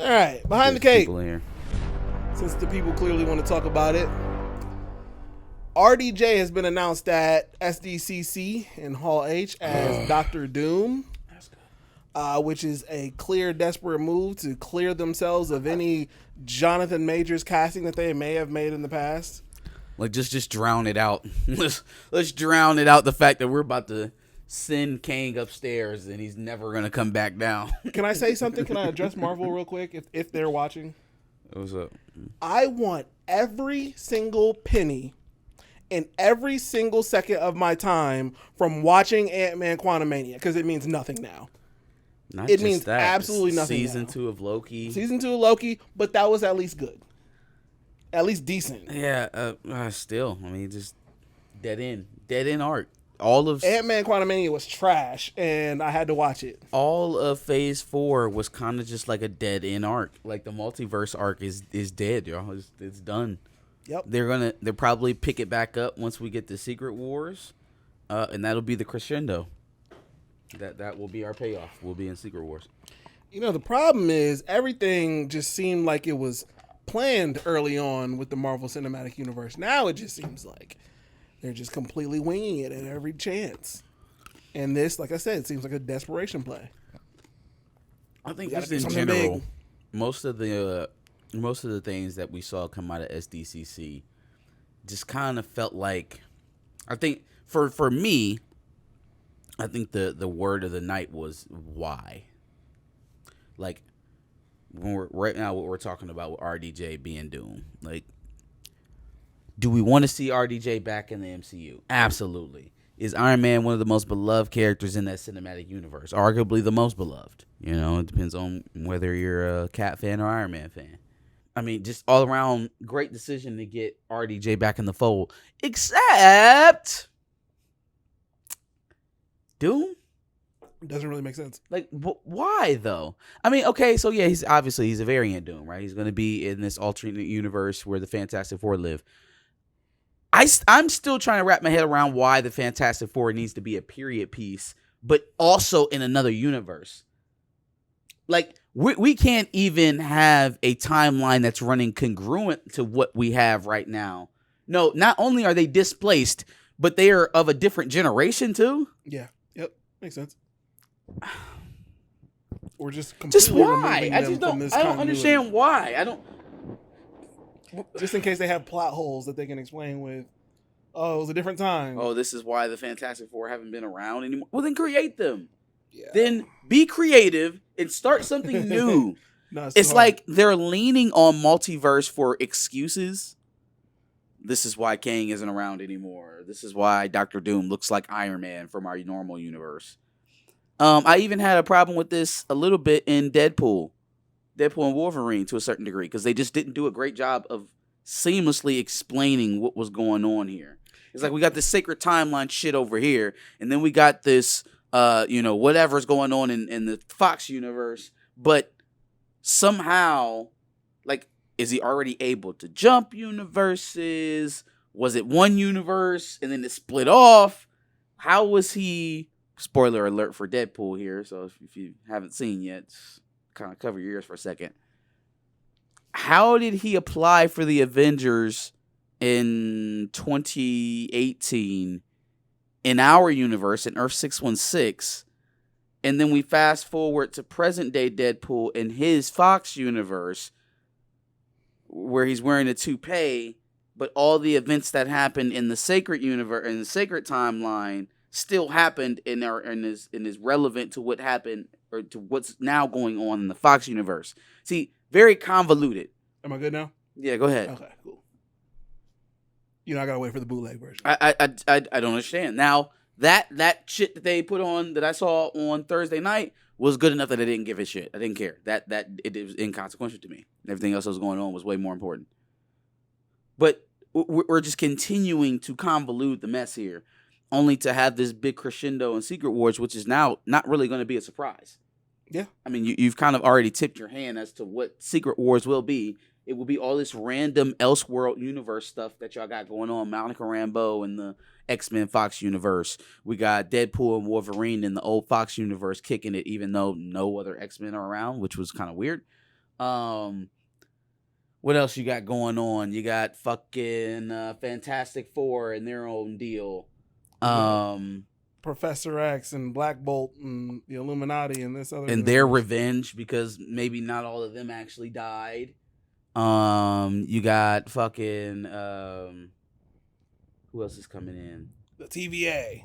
All right, behind the cake. People in here. Since the people clearly want to talk about it, RDJ has been announced at SDCC in Hall H as Dr. Doom, which is a clear, desperate move to clear themselves of any Jonathan Majors casting that they may have made in the past. Like, just drown it out. let's drown it out. The fact that we're about to send Kang upstairs and he's never gonna come back down. Can I say something? Can I address Marvel real quick if they're watching? What's up? I want every single penny and every single second of my time from watching Ant-Man Quantumania because it means nothing now. It means that. Absolutely nothing. Season 2 of Loki. Season 2 of Loki, but that was at least good. At least decent. Yeah, still. I mean, just dead end arc. All of Ant-Man Quantumania was trash, and I had to watch it. All of Phase 4 was kind of just like a dead end arc. Like the multiverse arc is dead, y'all. It's done. Yep. They'll probably pick it back up once we get to Secret Wars, and that'll be the crescendo. That will be our payoff. We'll be in Secret Wars. You know, the problem is everything just seemed like it was planned early on with the Marvel Cinematic Universe. Now it just seems like they're just completely winging it at every chance. And this, like I said, seems like a desperation play. I think just in general, most of the things that we saw come out of SDCC just kind of felt like, I think for me, I think the word of the night was why. Like right now, what we're talking about with RDJ being Doom, like, do we want to see RDJ back in the MCU? Absolutely. Is Iron Man one of the most beloved characters in that cinematic universe? Arguably the most beloved. You know, it depends on whether you're a Cat fan or Iron Man fan. I mean, just all around great decision to get RDJ back in the fold. Except Doom? Doesn't really make sense. Like, why though? I mean, okay, so yeah, he's a variant Doom, right? He's going to be in this alternate universe where the Fantastic Four live. I'm still trying to wrap my head around why the Fantastic Four needs to be a period piece, but also in another universe. Like, we can't even have a timeline that's running congruent to what we have right now. No, not only are they displaced, but they are of a different generation too. Yeah. Yep. Makes sense. Or just completely why? I don't understand why. I don't. Just in case they have plot holes that they can explain with, oh, it was a different time. Oh, this is why the Fantastic Four haven't been around anymore. Well, then create them. Yeah. Then be creative and start something new. No, it's like they're leaning on multiverse for excuses. This is why Kang isn't around anymore. This is why Dr. Doom looks like Iron Man from our normal universe. I even had a problem with this a little bit in Deadpool and Wolverine to a certain degree, because they just didn't do a great job of seamlessly explaining what was going on here. It's like we got this sacred timeline shit over here, and then we got this, whatever's going on in the Fox universe, but somehow, like, is he already able to jump universes? Was it one universe and then it split off? How was he... Spoiler alert for Deadpool here, so if you haven't seen yet, kind of cover your ears for a second. How did he apply for the Avengers in 2018 in our universe, in Earth 616, and then we fast forward to present day Deadpool in his Fox universe, where he's wearing a toupee, but all the events that happened in the sacred universe, in the sacred timeline, still happened and is relevant to what happened or to what's now going on in the Fox universe. See, very convoluted. Am I good now? Yeah, go ahead. Okay, cool. I gotta wait for the bootleg version. I don't understand. Now that shit that they put on that I saw on Thursday night was good enough that I didn't give a shit. I didn't care. That it was inconsequential to me. Everything else that was going on was way more important. But we're just continuing to convolute the mess here, only to have this big crescendo in Secret Wars, which is now not really going to be a surprise. Yeah. I mean, you've kind of already tipped your hand as to what Secret Wars will be. It will be all this random Elseworld universe stuff that y'all got going on. Monica Rambeau and the X-Men Fox universe. We got Deadpool and Wolverine in the old Fox universe kicking it, even though no other X-Men are around, which was kind of weird. What else you got going on? You got fucking Fantastic Four and their own deal. Professor X and Black Bolt and the Illuminati and this other and their revenge, because maybe not all of them actually died. You got fucking who else is coming in? The TVA.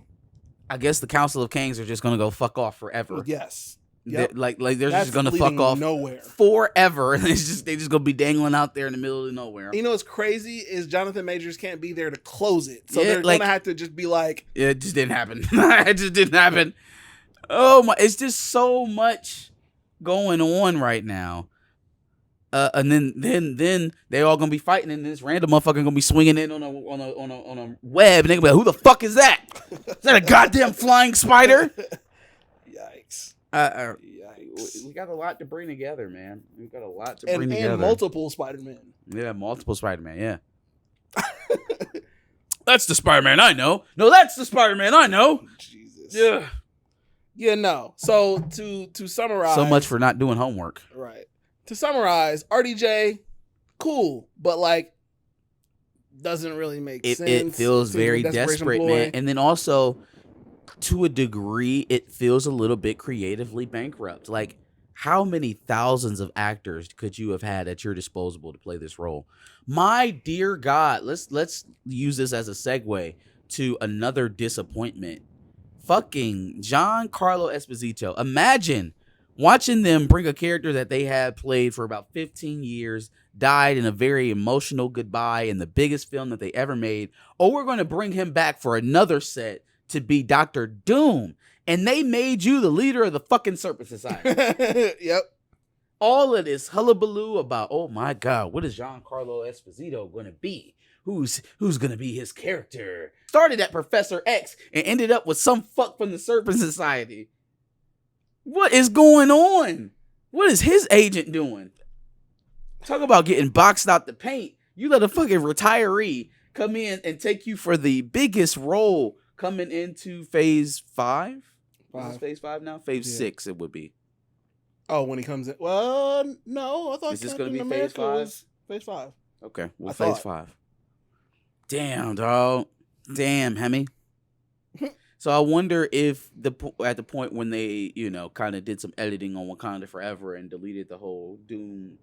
I guess the Council of Kings are just gonna go fuck off forever. Yes. Yep. Like they're That's just gonna fuck off nowhere forever. And they just gonna be dangling out there in the middle of nowhere. You know what's crazy is Jonathan Majors can't be there to close it, so Yeah, they're like- gonna have to just be like, It just didn't happen. It just didn't happen. Oh my! It's just so much going on right now. And then they all gonna be fighting, and this random motherfucker gonna be swinging in on a web, and they gonna be like, "Who the fuck is that? Is that a goddamn flying spider?" yikes. Yikes! We got a lot to bring together, man. We got a lot to bring together. And multiple Spider-Man. Yeah, multiple Spider-Man. Yeah. That's the Spider-Man I know. No, that's the Spider-Man I know. Jesus. Yeah. Yeah, no. So to summarize, So much for not doing homework. right. To summarize, RDJ, cool, but like doesn't really make sense. It feels Seems like very a desperation desperate, ploy. man. And then also, to a degree, it feels a little bit creatively bankrupt. Like, how many thousands of actors could you have had at your disposal to play this role? My dear God, let's use this as a segue to another disappointment. Fucking Giancarlo Esposito. Imagine watching them bring a character that they had played for about 15 years, died in a very emotional goodbye in the biggest film that they ever made. Oh, we're going to bring him back for another set to be Dr. Doom. And they made you the leader of the fucking Serpent Society. Yep. All of this hullabaloo about, oh my God, what is Giancarlo Esposito going to be? Who's going to be his character? Started at Professor X and ended up with some fuck from the Serpent Society. What is going on? What is his agent doing? Talk about getting boxed out the paint. You let a fucking retiree come in and take you for the biggest role coming into phase 5? Is this phase 5 now? Phase 6 it would be. Oh, when he comes in. Well, no, I thought Is this Captain gonna be America phase 5? was phase 5. Okay, well, I phase thought. 5. Damn, dog. Damn, Hemi. So I wonder if at the point when they, kind of did some editing on Wakanda Forever and deleted the whole Doom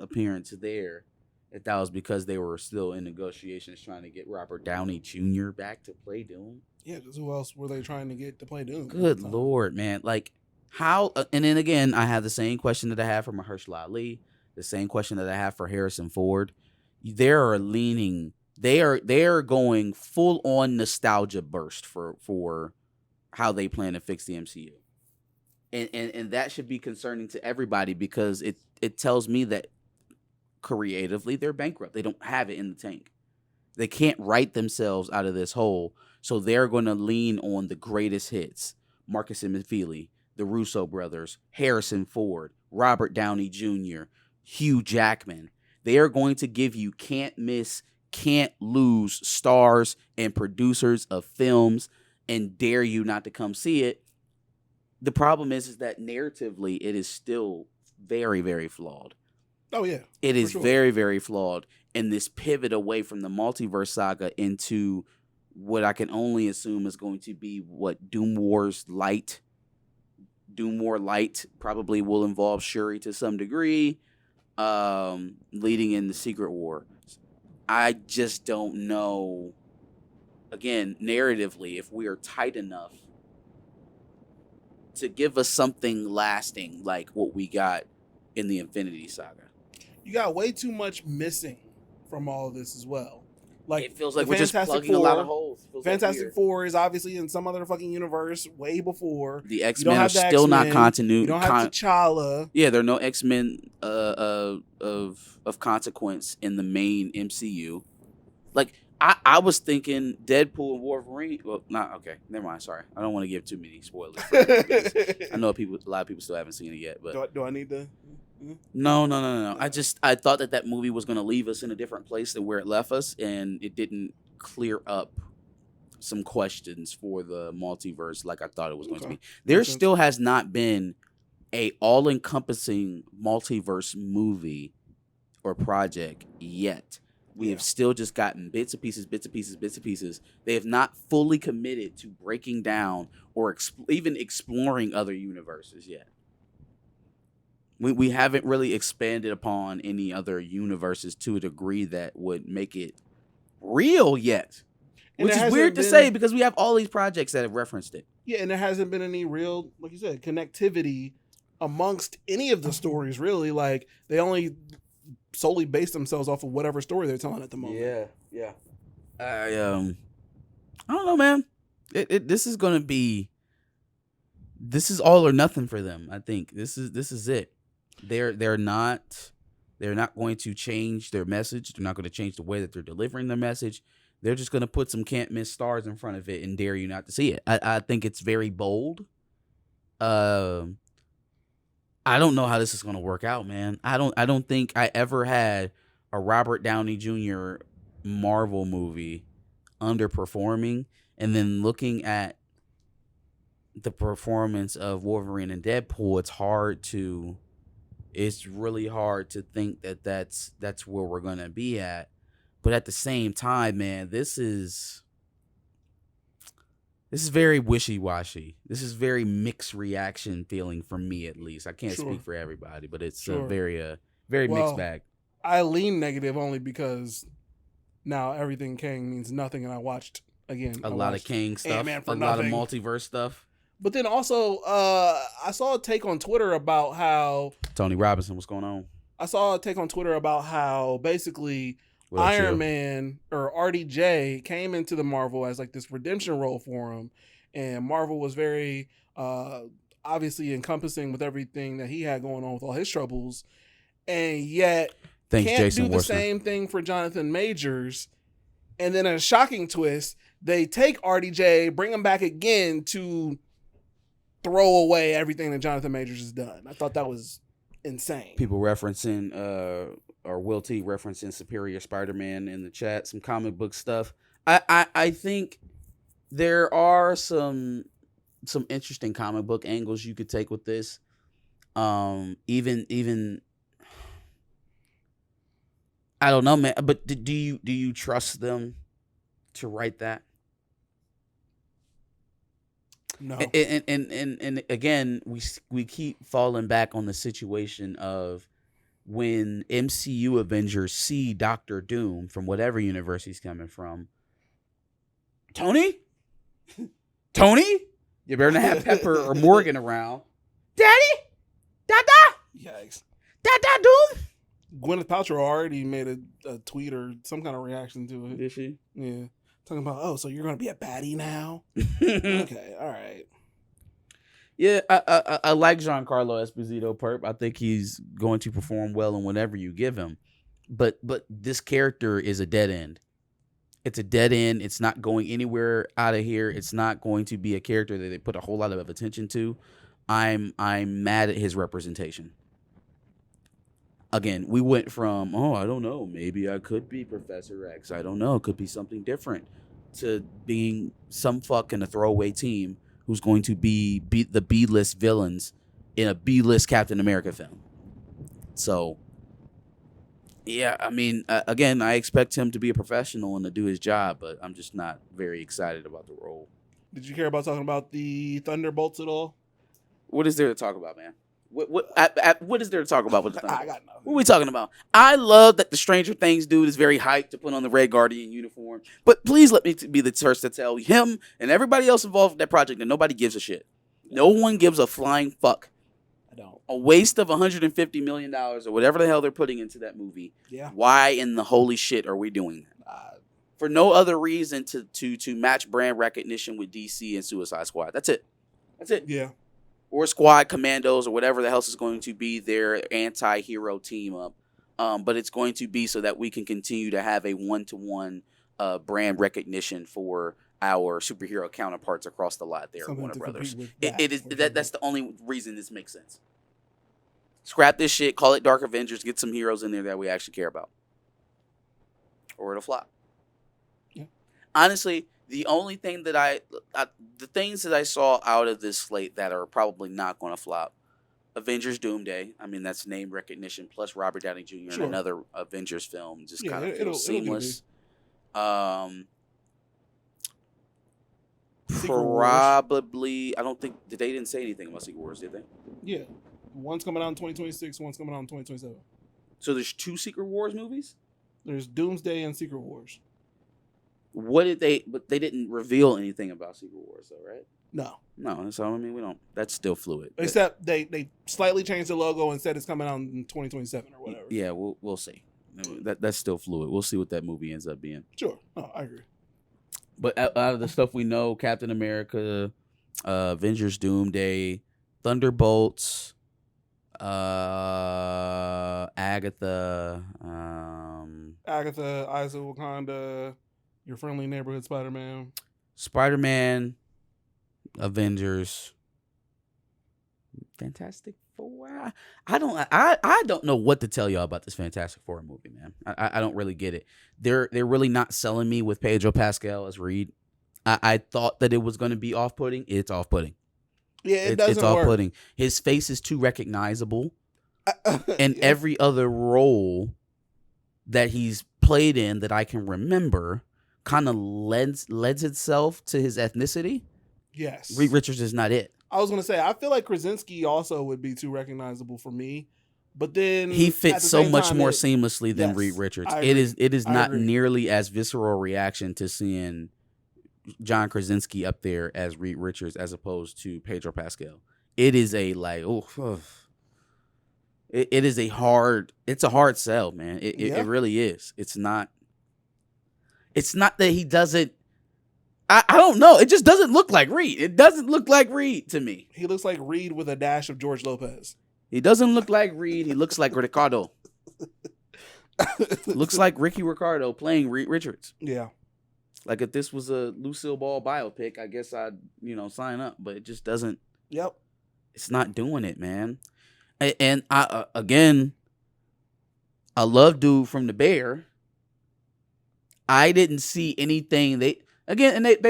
appearance there, if that was because they were still in negotiations trying to get Robert Downey Jr. back to play Doom. Yeah, because who else were they trying to get to play Doom? Good Lord, man. Like, how, and then again, I have the same question that I have for Mahershala Ali, the same question that I have for Harrison Ford. They are going full on nostalgia burst for how they plan to fix the MCU. And that should be concerning to everybody, because it tells me that creatively they're bankrupt. They don't have it in the tank. They can't write themselves out of this hole. So they're going to lean on the greatest hits. Marcus and McFeely, the Russo brothers, Harrison Ford, Robert Downey Jr., Hugh Jackman. They are going to give you can't miss, can't lose stars and producers of films and dare you not to come see it. The problem is that narratively it is still very, very flawed. Oh, yeah. It is sure. very, very flawed. And this pivot away from the multiverse saga into what I can only assume is going to be Doom War Light probably will involve Shuri to some degree, leading in the Secret War. I just don't know, again, narratively, if we are tight enough to give us something lasting like what we got in the Infinity Saga. You got way too much missing from all of this as well. Like, it feels like the we're just Fantastic plugging a lot Four- of holes. Feels Fantastic like Four is obviously in some other fucking universe way before. the You don't X-Men are have the still not X-Men. continuity. You don't have T'Challa. Yeah, there are no X-Men of consequence in the main MCU. Like, I was thinking Deadpool and Wolverine. Well, not okay. Never mind. Sorry, I don't want to give too many spoilers. I know a lot of people still haven't seen it yet, but Do I need to? no. I thought that movie was going to leave us in a different place than where it left us, and it didn't clear up some questions for the multiverse like I thought it was going to Okay. be. There Makes sense. still has not been a all-encompassing multiverse movie or project yet. We have still just gotten bits and pieces. They have not fully committed to breaking down or even exploring other universes yet. We haven't really expanded upon any other universes to a degree that would make it real yet. Which is weird to say because we have all these projects that have referenced it. Yeah, and there hasn't been any real, like you said, connectivity amongst any of the stories, really. Like, they only solely base themselves off of whatever story they're telling at the moment. Yeah. I don't know, man. This is gonna be. This is all or nothing for them. I think this is it. They're not going to change their message. They're not going to change the way that they're delivering their message. They're just going to put some can't miss stars in front of it and dare you not to see it. I think it's very bold. I don't know how this is going to work out, man. I don't think I ever had a Robert Downey Jr. Marvel movie underperforming, and then looking at the performance of Wolverine and Deadpool, it's really hard to think that that's where we're going to be at. But at the same time, man, this is very wishy-washy. This is very mixed reaction feeling from me, at least. I can't speak for everybody, but it's a very mixed bag. I lean negative only because now everything Kang means nothing, and I watched again. A lot of Kang stuff, a lot of multiverse stuff. But then also, I saw a take on Twitter about how Tony Robinson, what's going on? I saw a take on Twitter about how basically Iron Man or RDJ came into the Marvel as like this redemption role for him, and Marvel was very obviously encompassing with everything that he had going on with all his troubles, and yet can't do the same thing for Jonathan Majors. And then a shocking twist, they take RDJ, bring him back again to throw away everything that Jonathan Majors has done. I thought that was insane. People referencing or Will T referencing Superior Spider-Man in the chat, some comic book stuff. I think there are some interesting comic book angles you could take with this. Even I don't know, man. But do you trust them to write that? No. And again, we keep falling back on the situation of when MCU Avengers see Doctor Doom from whatever universe he's coming from. Tony, you better not have Pepper or Morgan around. Daddy, Dada, yikes, Dada Doom. Gwyneth Paltrow already made a tweet or some kind of reaction to it. Did she? Yeah. Talking about, so you're going to be a baddie now? Okay, all right. Yeah, I like Giancarlo Esposito Perp. I think he's going to perform well in whatever you give him. But this character is a dead end. It's a dead end. It's not going anywhere out of here. It's not going to be a character that they put a whole lot of attention to. I'm mad at his representation. Again, we went from, I don't know, maybe I could be Professor X. I don't know, it could be something different, to being some fuck in a throwaway team who's going to be the B-list villains in a B-list Captain America film. So, yeah, I mean, again, I expect him to be a professional and to do his job, but I'm just not very excited about the role. Did you care about talking about the Thunderbolts at all? What is there to talk about, man? What is there to talk about with the Thunderbolts? I got nothing. What are we talking about? I love that the Stranger Things dude is very hyped to put on the Red Guardian uniform, but please let me be the first to tell him and everybody else involved in that project that nobody gives a shit. No one gives a flying fuck. I don't. A waste of $150 million or whatever the hell they're putting into that movie. Yeah. Why in the holy shit are we doing that? For no other reason to match brand recognition with DC and Suicide Squad. That's it. Yeah. Or Squad Commandos or whatever the hell is going to be their anti-hero team up. But it's going to be so that we can continue to have a one-to-one brand recognition for our superhero counterparts across the lot there at Warner Brothers. That's the only reason this makes sense. Scrap this shit, call it Dark Avengers, get some heroes in there that we actually care about. Or it'll flop. Yeah. Honestly, the only thing that the things that I saw out of this slate that are probably not going to flop, Avengers Doomsday. I mean, that's name recognition plus Robert Downey Jr. Sure. in another Avengers film. Just Yeah, kind of it'll feels do seamless. Secret Wars. Probably, I don't think they didn't say anything about Secret Wars, did they? Yeah. One's coming out in 2026, one's coming out in 2027. So there's 2 Secret Wars movies? There's Doomsday and Secret Wars. What did they? But they didn't reveal anything about Secret Wars, though, right? No. So I mean, we don't. That's still fluid. Except they slightly changed the logo and said it's coming out in 2027 or whatever. Yeah, we'll see. That's still fluid. We'll see what that movie ends up being. Sure. No, I agree. But out of the stuff we know, Captain America, Avengers Doomsday, Thunderbolts, Agatha, Eyes of Wakanda, Your Friendly Neighborhood Spider-Man. Spider-Man, Avengers, Fantastic Four. I don't know what to tell y'all about this Fantastic Four movie, man. I don't really get it. They're really not selling me with Pedro Pascal as Reed. I thought that it was going to be off-putting. It's off-putting. Yeah, it doesn't it's work. off-putting. His face is too recognizable. And every other role that he's played in that I can remember kind of lends itself to his ethnicity. Yes. Reed Richards is not it. I was going to say, I feel like Krasinski also would be too recognizable for me. But then he fits so much more seamlessly seamlessly than Reed Richards. I It agree. is not nearly as visceral reaction to seeing John Krasinski up there as Reed Richards as opposed to Pedro Pascal. It is a like, it is a hard sell, man. It really is. It's not that he doesn't. I don't know. It just doesn't look like Reed. It doesn't look like Reed to me. He looks like Reed with a dash of George Lopez. He doesn't look like Reed. He looks like Ricardo. Looks like Ricky Ricardo playing Reed Richards. Yeah. Like if this was a Lucille Ball biopic, I guess I'd, sign up. But it just doesn't. Yep. It's not doing it, man. And I again, I love dude from The Bear. I didn't see anything. They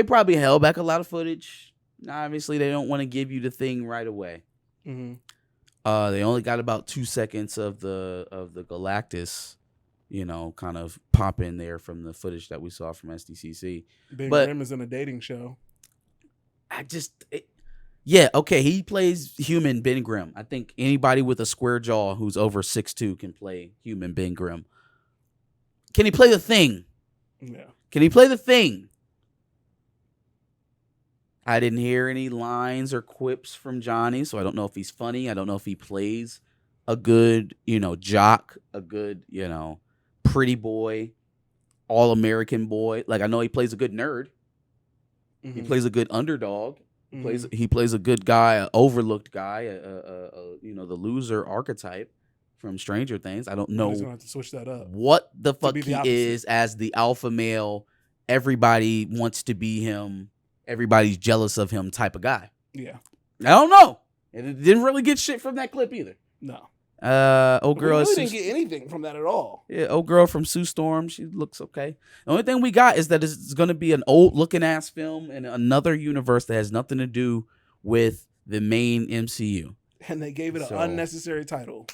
probably held back a lot of footage. Obviously, they don't want to give you the thing right away. Mm-hmm. They only got about 2 seconds of the Galactus, kind of pop in there from the footage that we saw from SDCC. Ben Grimm is in a dating show. Okay, he plays human Ben Grimm. I think anybody with a square jaw who's over 6'2" can play human Ben Grimm. Can he play the Thing? Yeah. Can he play the Thing? I didn't hear any lines or quips from Johnny, so I don't know if he's funny. I don't know if he plays a good, jock, a good, pretty boy, all-American boy. Like, I know he plays a good nerd. Mm-hmm. He plays a good underdog. Mm-hmm. He plays a good guy, an overlooked guy, the loser archetype from Stranger Things. I don't know. He's gonna have to switch that up. What the fuck he is as the alpha male. Everybody wants to be him. Everybody's jealous of him type of guy. Yeah. I don't know. And it didn't really get shit from that clip either. No. Old girl. We really didn't get anything from that at all. Yeah, old girl from Sue Storm. She looks okay. The only thing we got is that it's going to be an old looking ass film in another universe that has nothing to do with the main MCU. And they gave it an unnecessary title.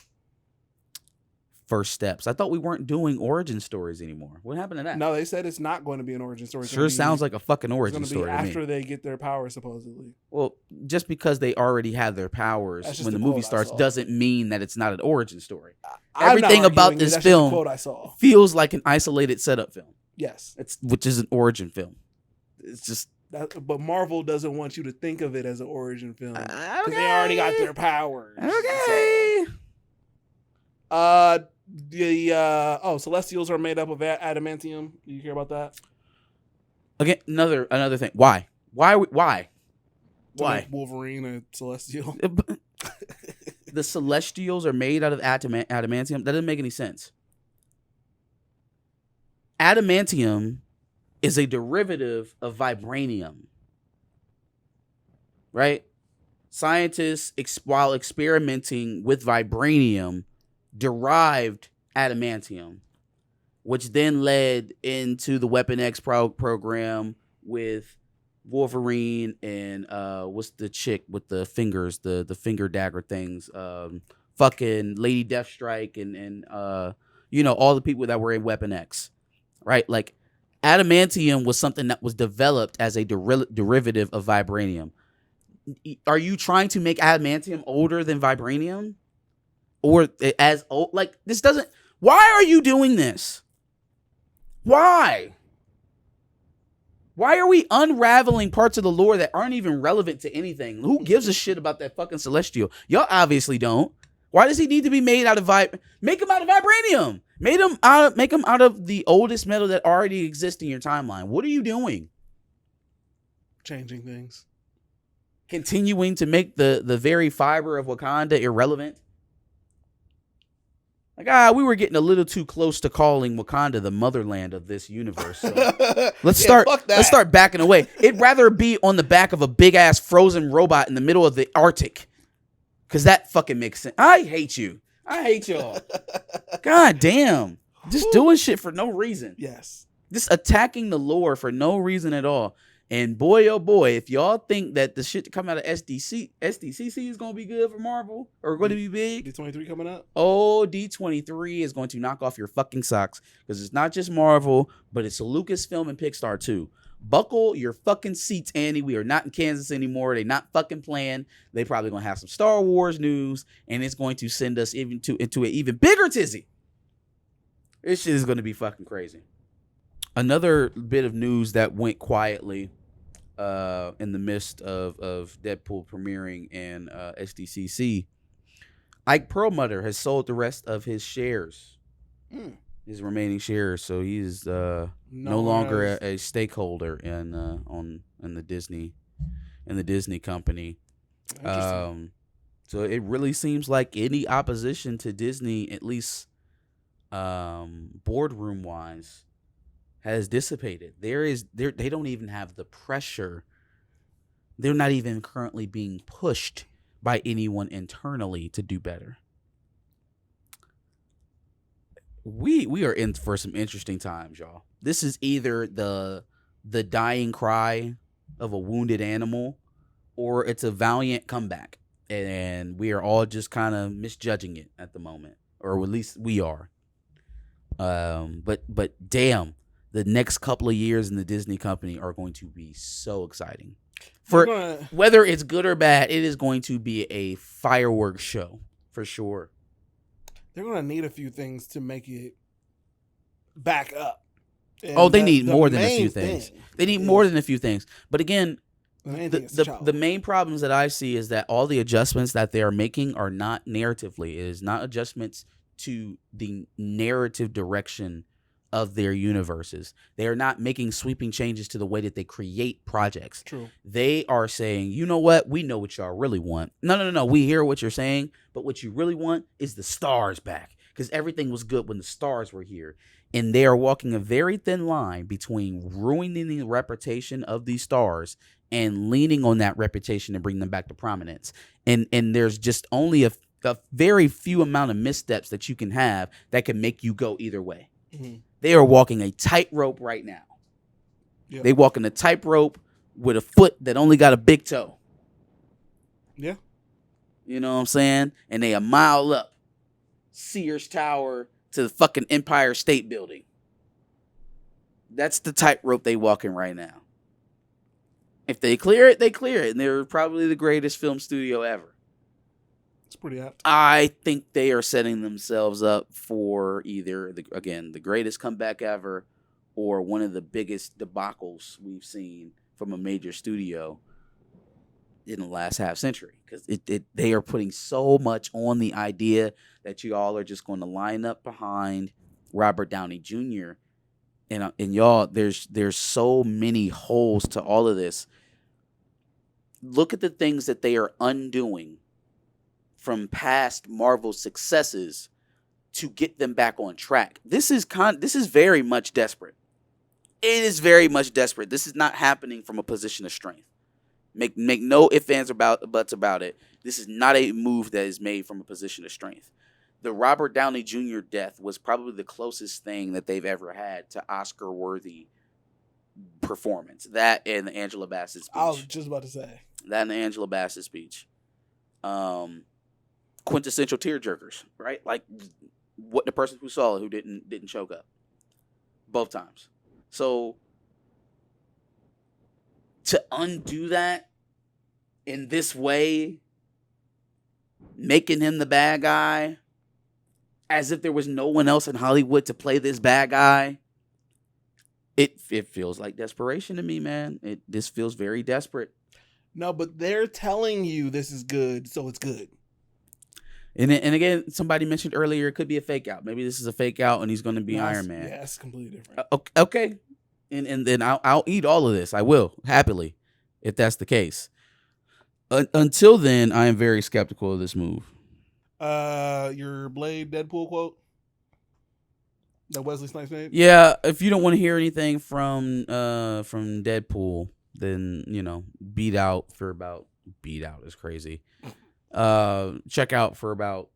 First Steps. I thought we weren't doing origin stories anymore. What happened to that? No, they said it's not going to be an origin story. Sure sounds like a fucking origin story to me. After they get their powers, supposedly. Well, just because they already had their powers when the movie starts doesn't mean that it's not an origin story. Everything about this film feels like an isolated setup film. Yes. Which is an origin film. It's just... But Marvel doesn't want you to think of it as an origin film. Because they already got their powers. Okay. Celestials are made up of adamantium. Do you hear about that? Again, another thing. Why? Why? Wolverine a Celestial. The Celestials are made out of adamantium. That doesn't make any sense. Adamantium is a derivative of vibranium. Right? Scientists, while experimenting with vibranium, derived adamantium, which then led into the Weapon X program with Wolverine and what's the chick with the fingers, the finger dagger things, fucking Lady Deathstrike and all the people that were in Weapon X, right? Like adamantium was something that was developed as a derivative of vibranium. Are you trying to make adamantium older than vibranium, or as old? Like this doesn't. Why are you doing this? Why? Why are we unraveling parts of the lore that aren't even relevant to anything? Who gives a shit about that fucking Celestial? Y'all obviously don't. Why does he need to be made out of Make him out of vibranium. Make him out of the oldest metal that already exists in your timeline. What are you doing? Changing things. Continuing to make the very fiber of Wakanda irrelevant. Like, we were getting a little too close to calling Wakanda the motherland of this universe. So let's start backing away. It'd rather be on the back of a big ass frozen robot in the middle of the Arctic. Cause that fucking makes sense. I hate you. I hate y'all. God damn. Just doing shit for no reason. Yes. Just attacking the lore for no reason at all. And boy, oh boy, if y'all think that the shit to come out of SDCC is going to be good for Marvel or going to be big. D23 coming up? Oh, D23 is going to knock off your fucking socks because it's not just Marvel, but it's Lucasfilm and Pixar too. Buckle your fucking seats, Andy. We are not in Kansas anymore. They're not fucking playing. They probably going to have some Star Wars news, and it's going to send us into an even bigger tizzy. This shit is going to be fucking crazy. Another bit of news that went quietly in the midst of Deadpool premiering and SDCC, Ike Perlmutter has sold the rest of his shares, his remaining shares. So he's no longer a stakeholder in the Disney company. So it really seems like any opposition to Disney, at least boardroom wise, has dissipated. They don't even have the pressure. They're not even currently being pushed by anyone internally to do better. We are in for some interesting times, y'all. This is either the dying cry of a wounded animal, or it's a valiant comeback, and we are all just kind of misjudging it at the moment, or at least we are. But damn. The next couple of years in the Disney company are going to be so exciting. Whether it's good or bad, it is going to be a fireworks show for sure. They're going to need a few things to make it back up. And they need more than a few things. They need more than a few things. But again, the main problems that I see is that all the adjustments that they are making are not narratively. It is not adjustments to the narrative direction of their universes. They are not making sweeping changes to the way that they create projects. True. They are saying, you know what? We know what y'all really want. No. We hear what you're saying, but what you really want is the stars back, because everything was good when the stars were here. And they are walking a very thin line between ruining the reputation of these stars and leaning on that reputation to bring them back to prominence. And there's just only a very few amount of missteps that you can have that can make you go either way. Mm-hmm. They are walking a tightrope right now. Yep. They walking a tightrope with a foot that only got a big toe. Yeah. You know what I'm saying? And they a mile up Sears Tower to the fucking Empire State Building. That's the tightrope they walking right now. If they clear it, they clear it. And they're probably the greatest film studio ever. It's pretty apt. I think they are setting themselves up for either, the greatest comeback ever, or one of the biggest debacles we've seen from a major studio in the last half century. Because they are putting so much on the idea that you all are just going to line up behind Robert Downey Jr. And y'all, there's so many holes to all of this. Look at the things that they are undoing from past Marvel successes to get them back on track. This is very much desperate. It is very much desperate. This is not happening from a position of strength. Make no ifs, ands, or buts about it. This is not a move that is made from a position of strength. The Robert Downey Jr. death was probably the closest thing that they've ever had to Oscar-worthy performance. That and the Angela Bassett speech. I was just about to say. That and the Angela Bassett speech. Quintessential tearjerkers, right? Like what the person who saw it who didn't choke up. Both times. So to undo that in this way, making him the bad guy, as if there was no one else in Hollywood to play this bad guy, it feels like desperation to me, man. This feels very desperate. No, but they're telling you this is good, so it's good. And again, somebody mentioned earlier it could be a fake out. Maybe this is a fake out, and he's going to be Iron Man. Yeah, it's completely different. Okay, and then I'll eat all of this. I will happily, if that's the case. Until then, I am very skeptical of this move. Your Blade Deadpool quote that Wesley Snipes made. Yeah, if you don't want to hear anything from Deadpool, then beat out is crazy. Check out for about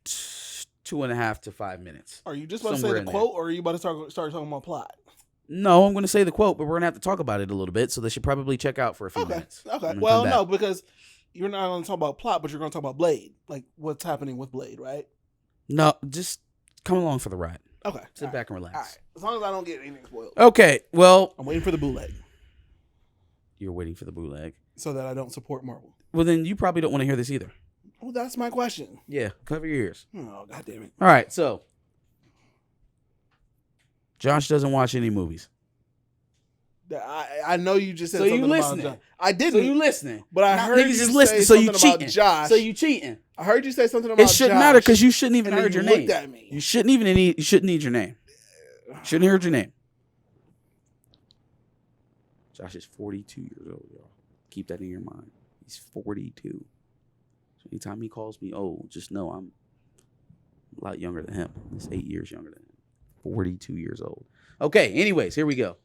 2.5 to 5 minutes. Are you just about to say the quote, or are you about to start talking about plot? No, I'm going to say the quote, but we're going to have to talk about it a little bit, so they should probably check out for a few minutes. Okay. Well, no, because you're not going to talk about plot, but you're going to talk about Blade, like what's happening with Blade, right? No, just come along for the ride. Okay. Sit back and relax. All right. As long as I don't get anything spoiled. Okay, well, I'm waiting for the bootleg. You're waiting for the bootleg? So that I don't support Marvel. Well, then you probably don't want to hear this either. Well, that's my question. Yeah, cover your ears. Oh, God damn it. All right, so Josh doesn't watch any movies. I know you just said so something you listening. about Josh. I didn't. So you listening. But I heard you say so something about Josh. So you cheating. I heard you say something about Josh. It shouldn't matter because you shouldn't even heard your name. Looked at me. You shouldn't need your name. Shouldn't have heard your name. Josh is 42 years old, y'all. Keep that in your mind. He's 42. So anytime he calls me old, just know I'm a lot younger than him. He's 8 years younger than him. 42 years old. Okay, anyways, here we go.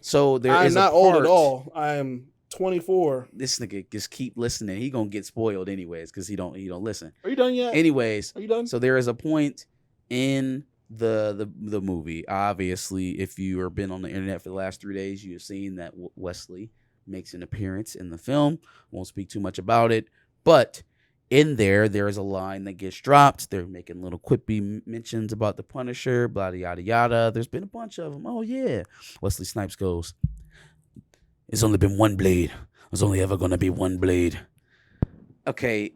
So there I'm is not a old part, at all. I am 24. This nigga just keep listening. He gonna get spoiled anyways because he don't listen. Are you done yet? Anyways, are you done? So there is a point in the movie. Obviously, if you have been on the internet for the last 3 days, you have seen that Wesley makes an appearance in the film. Won't speak too much about it, but in there is a line that gets dropped. They're making little quippy mentions about the Punisher, blah, yada, yada. There's been a bunch of them. Oh, yeah. Wesley Snipes goes, "It's only been one blade. There's only ever going to be one blade." Okay.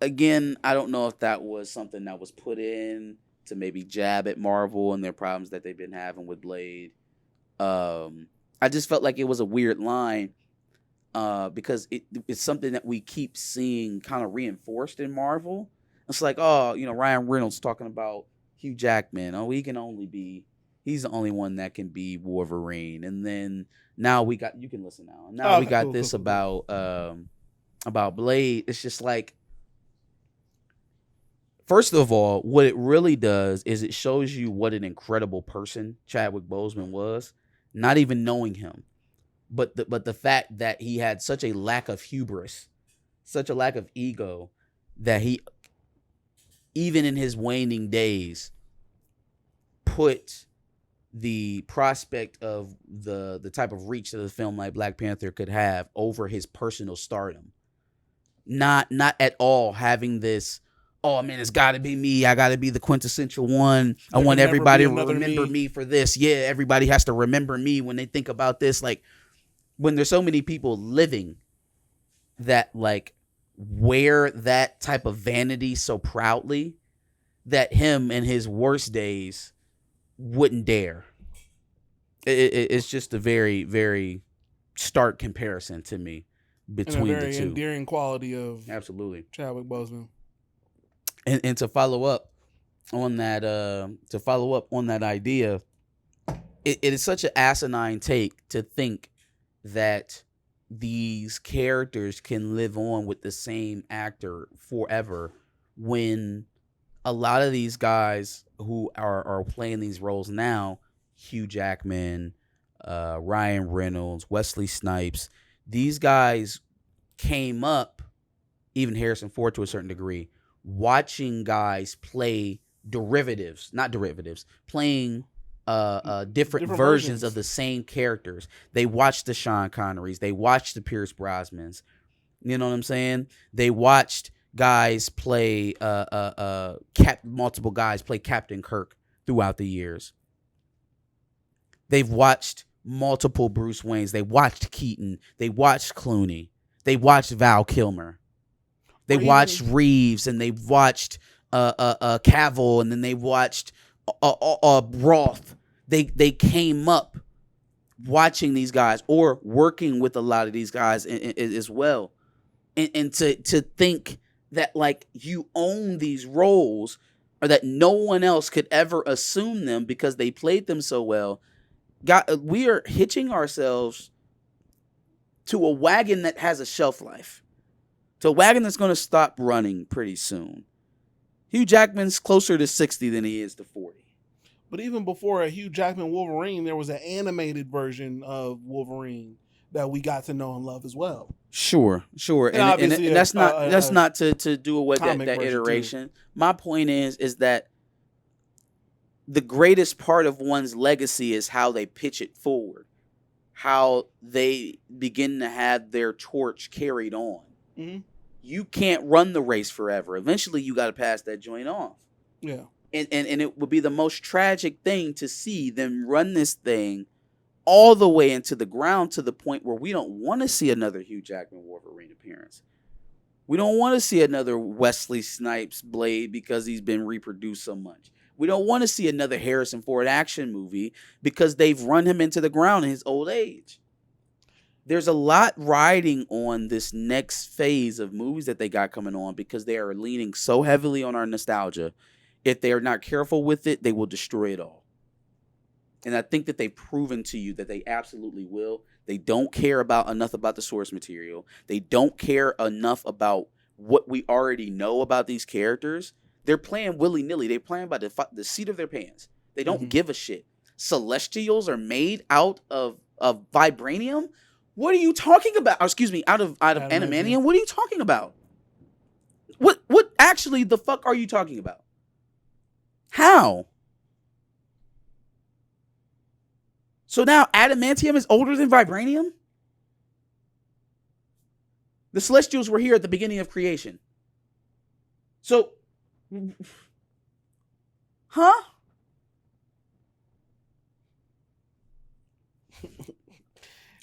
Again, I don't know if that was something that was put in to maybe jab at Marvel and their problems that they've been having with Blade. I just felt like it was a weird line. Because it's something that we keep seeing kind of reinforced in Marvel. It's like, Ryan Reynolds talking about Hugh Jackman. Oh, he's the only one that can be Wolverine. And then now you can listen now. Now we got this about Blade. It's just like, first of all, what it really does is it shows you what an incredible person Chadwick Boseman was, not even knowing him. But the fact that he had such a lack of hubris, such a lack of ego, that he, even in his waning days, put the prospect of the type of reach that a film like Black Panther could have over his personal stardom. Not at all having this, oh man, it's got to be me. I got to be the quintessential one. I want everybody to remember me for this. Yeah, everybody has to remember me when they think about this. Like, when there's so many people living that like wear that type of vanity so proudly, that him in his worst days wouldn't dare. It's just a very, very stark comparison to me between the two. Very endearing quality of absolutely Chadwick Boseman. And to follow up on that, idea, it is such an asinine take to think that these characters can live on with the same actor forever, when a lot of these guys who are playing these roles now, Hugh Jackman, Ryan Reynolds, Wesley Snipes, these guys came up, even Harrison Ford to a certain degree, watching guys play playing different Different versions versions. of the same characters. They watched the Sean Connerys, they watched the Pierce Brosnans. You know what I'm saying? They watched guys play multiple guys play Captain Kirk throughout the years. They've watched multiple Bruce Waynes. They watched Keaton. They watched Clooney. They watched Val Kilmer. They watched Reeves, and they watched Cavill, and then they watched Roth. They came up watching these guys or working with a lot of these guys as well, and to think that like you own these roles or that no one else could ever assume them because they played them so well. We are hitching ourselves to a wagon that has a shelf life, to a wagon that's going to stop running pretty soon. Hugh Jackman's closer to 60 than he is to 40. But even before a Hugh Jackman Wolverine, there was an animated version of Wolverine that we got to know and love as well. Sure. And that's not to do away with that iteration. Too. My point is that the greatest part of one's legacy is how they pitch it forward, how they begin to have their torch carried on. Mm-hmm. You can't run the race forever. Eventually, you got to pass that joint off. Yeah. And it would be the most tragic thing to see them run this thing all the way into the ground to the point where we don't want to see another Hugh Jackman Wolverine appearance. We don't want to see another Wesley Snipes Blade because he's been reproduced so much. We don't want to see another Harrison Ford action movie because they've run him into the ground in his old age. There's a lot riding on this next phase of movies that they got coming on because they are leaning so heavily on our nostalgia. If they are not careful with it, they will destroy it all. And I think that they've proven to you that they absolutely will. They don't care enough about the source material. They don't care enough about what we already know about these characters. They're playing willy-nilly. They're playing by the seat of their pants. They don't give a shit. Celestials are made out of vibranium? What are you talking about? Excuse me, out of adamantium? What are you talking about? What actually the fuck are you talking about? How? So now adamantium is older than vibranium? The Celestials were here at the beginning of creation. So, huh?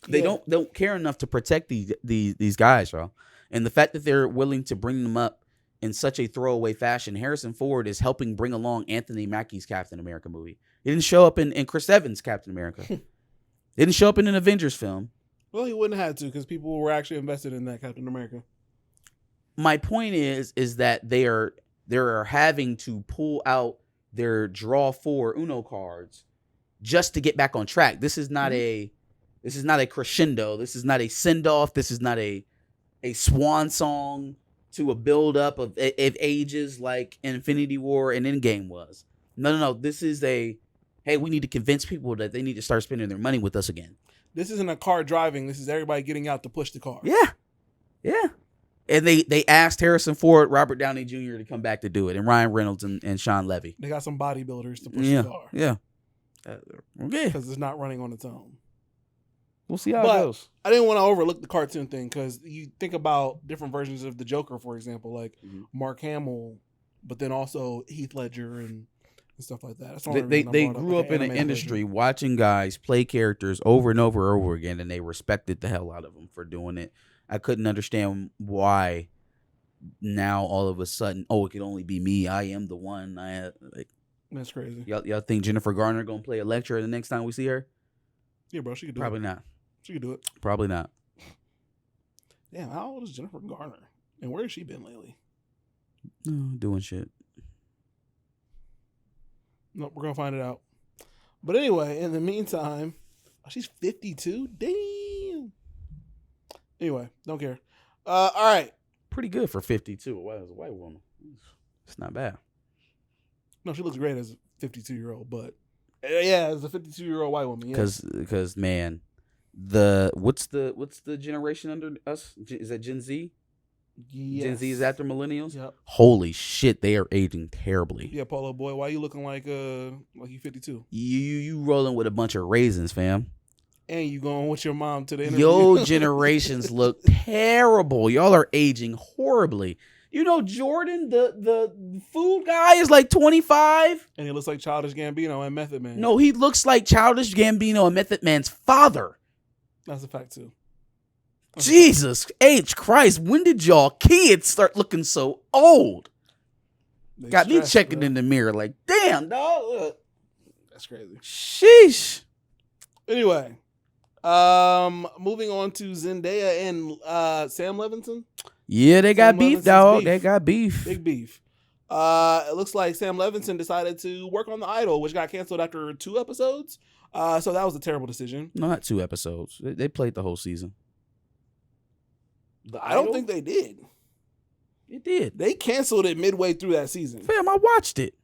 They don't care enough to protect these guys, y'all. And the fact that they're willing to bring them up in such a throwaway fashion, Harrison Ford is helping bring along Anthony Mackie's Captain America movie. He didn't show up in Chris Evans' Captain America. Didn't show up in an Avengers film. Well, he wouldn't have to because people were actually invested in that Captain America. My point is that they are having to pull out their draw 4 Uno cards just to get back on track. This is not a crescendo. This is not a send off. This is not a swan song to a build up of ages like Infinity War and Endgame was. No. This is hey, we need to convince people that they need to start spending their money with us again. This isn't a car driving. This is everybody getting out to push the car. Yeah. And they asked Harrison Ford, Robert Downey Jr. to come back to do it, and Ryan Reynolds and Sean Levy. They got some bodybuilders to push the car. Yeah. Okay. Because it's not running on its own. We'll see how it goes. I didn't want to overlook the cartoon thing because you think about different versions of the Joker, for example, like Mark Hamill, but then also Heath Ledger and stuff like that. They grew up in an industry watching guys play characters over and over and over again, and they respected the hell out of them for doing it. I couldn't understand why now all of a sudden, it could only be me. I am the one. That's crazy. Y'all think Jennifer Garner gonna play Elektra the next time we see her? Yeah, bro, she could do Probably it. Not. She could do it. Probably not. Damn, how old is Jennifer Garner? And where has she been lately? Doing shit. Nope, we're going to find it out. But anyway, in the meantime, she's 52? Damn. Anyway, don't care. All right. Pretty good for 52. As a white woman. It's not bad. No, she looks great as a 52-year-old, but yeah, as a 52-year-old white woman. Because man, what's the generation under us? Is that Gen Z? Gen Z is after millennials. Yep. Holy shit, they are aging terribly. Yeah, Polo boy, why you looking like you 52? You rolling with a bunch of raisins, fam. And you going with your mom to the interview? Yo, generations look terrible. Y'all are aging horribly. You know, Jordan, the food guy, is like 25. And he looks like Childish Gambino and Method Man. No, he looks like Childish Gambino and Method Man's father. That's a fact too. Jesus H. Christ, when did y'all kids start looking so old? They Got me stressed, checking bro. in the mirror like, damn, dog. That's crazy. Sheesh. Anyway, moving on to Zendaya and Sam Levinson. Yeah, they got Sam beef, Levinson's dog. beef. They got beef. Big beef. It looks like Sam Levinson decided to work on The Idol, which got canceled after 2 episodes. So that was a terrible decision. No, not 2 episodes. They played the whole season. I don't think they did. It did. They canceled it midway through that season. Fam, I watched it.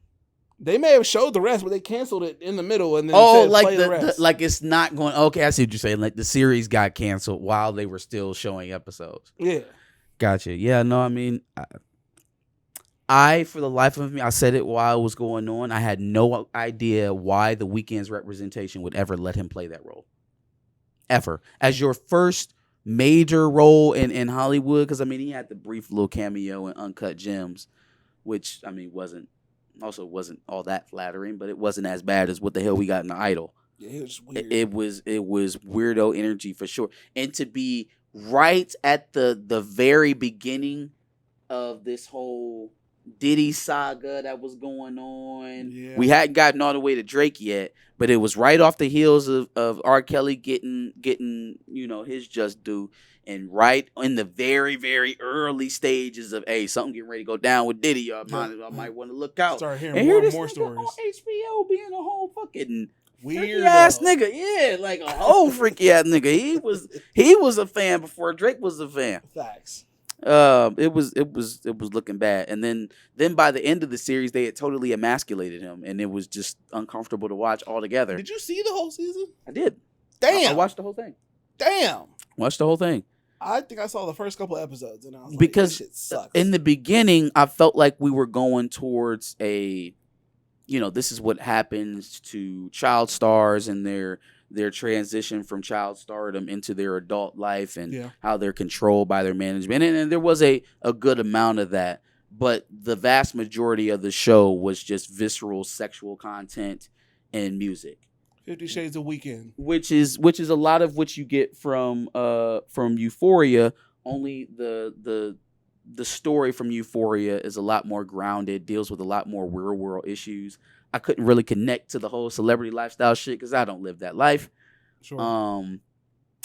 They may have showed the rest, but they canceled it in the middle and then Oh, said, like play the rest. like it's not going. Okay, I see what you're saying. Like the series got canceled while they were still showing episodes. Yeah. Gotcha. Yeah, no, I mean, I for the life of me, I said it while it was going on. I had no idea why the Weeknd's representation would ever let him play that role. Ever. As your first major role in Hollywood, because I mean, he had the brief little cameo in Uncut Gems, which I mean wasn't all that flattering, but it wasn't as bad as what the hell we got in The Idol. Yeah, it was weird. It was weirdo energy for sure, and to be right at the very beginning of this whole Diddy saga that was going on. Yeah. We hadn't gotten all the way to Drake yet, but it was right off the heels of R. Kelly getting his just due, and right in the very, very early stages of something getting ready to go down with Diddy. Y'all might want to look out. Start hearing And more here and this more nigga stories. on HBO being a whole fucking Weird freaky ass nigga. Yeah, like a whole freaky ass nigga. He was a fan before Drake was a fan. Facts. It was looking bad, and then by the end of the series, they had totally emasculated him, and it was just uncomfortable to watch altogether. Did you see the whole season? I did. Damn. I watched the whole thing. Damn. Watched the whole thing I think I saw the first couple episodes, and I was like, because this shit sucks. in the beginning, I felt like we were going towards this is what happens to child stars and their transition from child stardom into their adult life, and how they're controlled by their management. And there was a good amount of that, but the vast majority of the show was just visceral sexual content and music. 50 Shades of Weekend. Which is a lot of what you get from Euphoria, only the story from Euphoria is a lot more grounded, deals with a lot more real world issues. I couldn't really connect to the whole celebrity lifestyle shit because I don't live that life. Sure.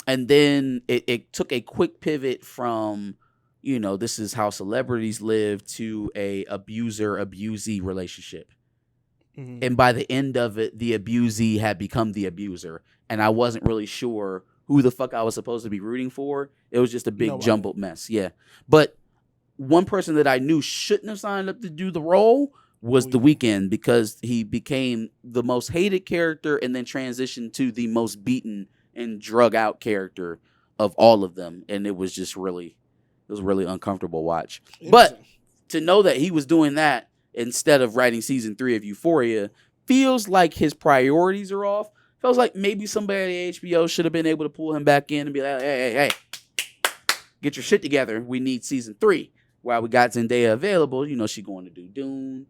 And then it took a quick pivot from, this is how celebrities live, to a abuser-abusee relationship. Mm-hmm. And by the end of it, the abusee had become the abuser. And I wasn't really sure who the fuck I was supposed to be rooting for. It was just a big jumbled mess. Yeah. But one person that I knew shouldn't have signed up to do the role was The Weeknd, because he became the most hated character and then transitioned to the most beaten and drug out character of all of them. And it was just really uncomfortable watch. But to know that he was doing that instead of writing season 3 of Euphoria feels like his priorities are off. Feels like maybe somebody at HBO should have been able to pull him back in and be like, hey, get your shit together. We need season 3. While we got Zendaya available, she going to do Dune.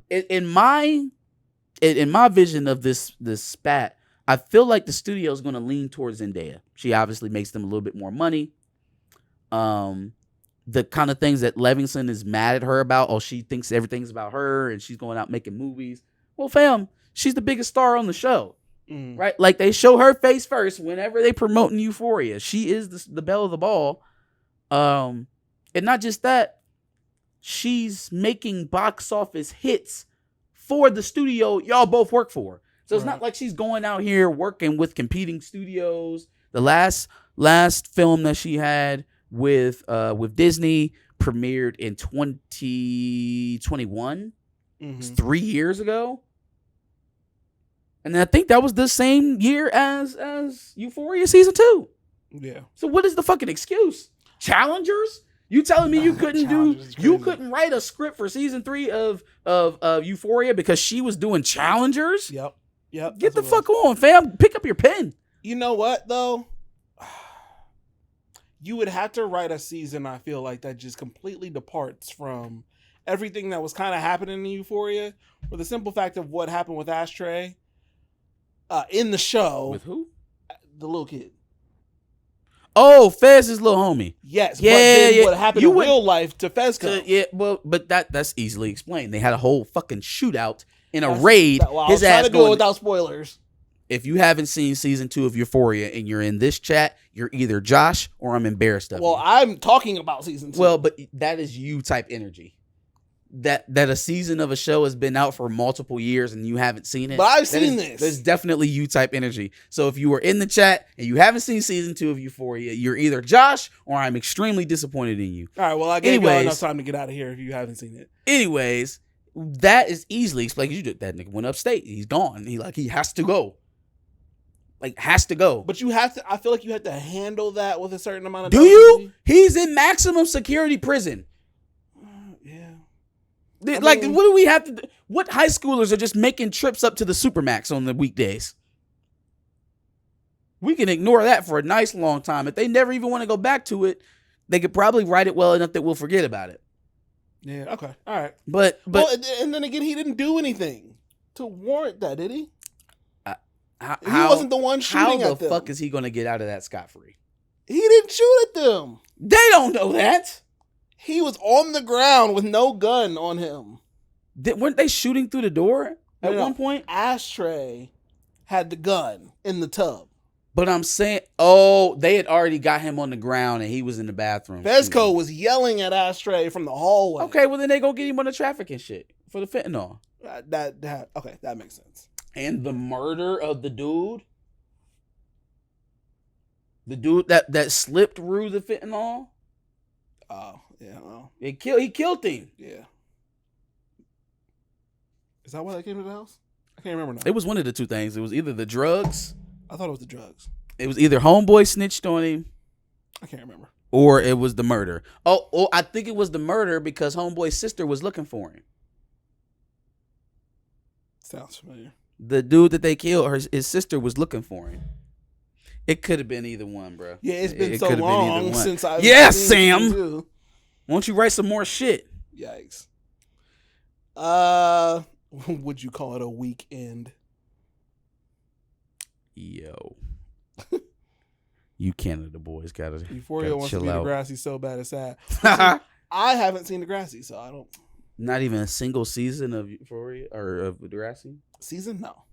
In my vision of this spat, I feel like the studio is going to lean towards Zendaya. She obviously makes them a little bit more money. The kind of things that Levinson is mad at her about, she thinks everything's about her and she's going out making movies. Well, fam, she's the biggest star on the show, right? Like, they show her face first whenever they promoting Euphoria. She is the belle of the ball. And not just that, she's making box office hits for the studio y'all both work for. So it's not like she's going out here working with competing studios. The last film that she had with Disney premiered in 2021. It's 3 years ago. And I think that was the same year as Euphoria season 2. Yeah. So what is the fucking excuse? Challengers? You telling me you Challengers is you crazy. couldn't write a script for season 3 of Euphoria because she was doing challengers? Yep. Get the that's what it fuck on, fam. Pick up your pen. was. You know what though? You would have to write a season, I feel like, that just completely departs from everything that was kind of happening in Euphoria, for the simple fact of what happened with Ashtray in the show. With who? The little kid. Oh, Fez's little homie. Yes, Yeah, but then yeah. what happened You in would- real life to Fezco? Yeah, well, but that's easily explained. They had a whole fucking shootout in a raid. I was His trying ass to do it going. without spoilers. If you haven't seen season 2 of Euphoria and you're in this chat, you're either Josh or I'm embarrassed of Well, you. I'm talking about season 2. Well, but that is you type energy. That a season of a show has been out for multiple years and you haven't seen it. But I've that seen is- this. There's definitely you type energy. So if you were in the chat and you haven't seen season 2 of Euphoria, you're either Josh or I'm extremely disappointed in you. All right, well, I gave you Anyways. enough time to get out of here if you haven't seen it. Anyways, that is easily explained. You did that nigga went upstate. He's gone. He has to go. Like has to go. But you have to. I feel like you have to handle that with a certain amount of. Do you? He's in maximum security prison. Yeah. Like, mean- what do we have to do? What high schoolers are just making trips up to the Supermax on the weekdays? We can ignore that for a nice long time. If they never even want to go back to it, they could probably write it well enough that we'll forget about it. Yeah. Okay. All right. But Well, and then again, he didn't do anything to warrant that, did he? He wasn't the one shooting how at the them. fuck is he going to get out of that scot-free? He didn't shoot at them. They don't know that. He was on the ground with no gun on him. Weren't they shooting through the door at No. one point? Ashtray had the gun in the tub. But I'm saying, oh, they had already got him on the ground and he was in the bathroom. Fezco shooting. was yelling at Ashtray from the hallway. Okay, well then they go get him on the traffic and shit for the fentanyl. That makes sense. And the murder of the dude. The dude that slipped through the fentanyl. Oh, yeah. Well, He killed him. yeah. Is that why they came to the house? I can't remember now. It was one of the two things. It was either the drugs. I thought it was the drugs. It was either homeboy snitched on him, I can't remember. or it was the murder. Oh, I think it was the murder because homeboy's sister was looking for him. Sounds familiar. The dude that they killed, his sister was looking for him. It could have been either one, bro. Yeah, it's been It so could have been either long one. since I've Yes, seen Sam. season 2. Won't you write some more shit? Yikes. Would you call it a weekend? Yo. You Canada boys gotta Euphoria wants to chill be out. Degrassi so bad it's sad. I haven't seen Degrassi, so I don't. Not even a single season of Euphoria or of Degrassi. Season? No.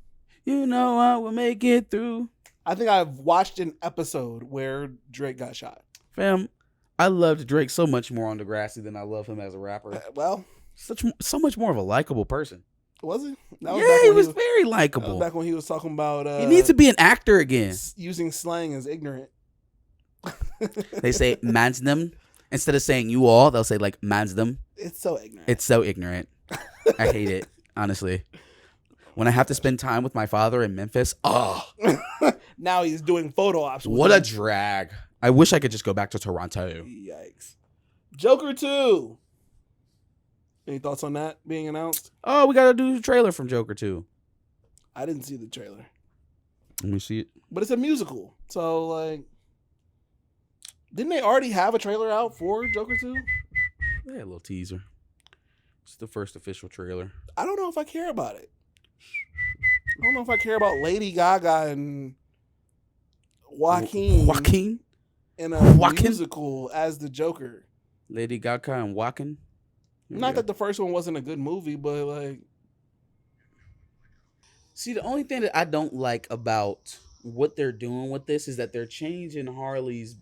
You know I will make it through. I think I've watched an episode where Drake got shot. Fam, I loved Drake so much more on Degrassi than I love him as a rapper. Well, So much more of a likable person. was he? That Yeah, back he when was very that was likable. back when he was talking about He needs to be an actor again. using slang as ignorant. They say mans them. Instead of saying you all, they'll say like mans them. It's so ignorant. It's so ignorant. I hate it, honestly. When I have to spend time with my father in Memphis, oh, Now he's doing photo ops. with what a him. drag. I wish I could just go back to Toronto. Yikes. Joker 2. Any thoughts on that being announced? Oh, we got to do the trailer from Joker 2. I didn't see the trailer. Let me see it. But it's a musical. So, like, didn't they already have a trailer out for Joker 2? Yeah, a little teaser. It's the first official trailer. I don't know if I care about it. I don't know if I care about Lady Gaga and Joaquin in a Joaquin? musical as the Joker. Lady Gaga and Joaquin. Not that the first one wasn't a good movie, but like, See, the only thing that I don't like about what they're doing with this is that they're changing Harley's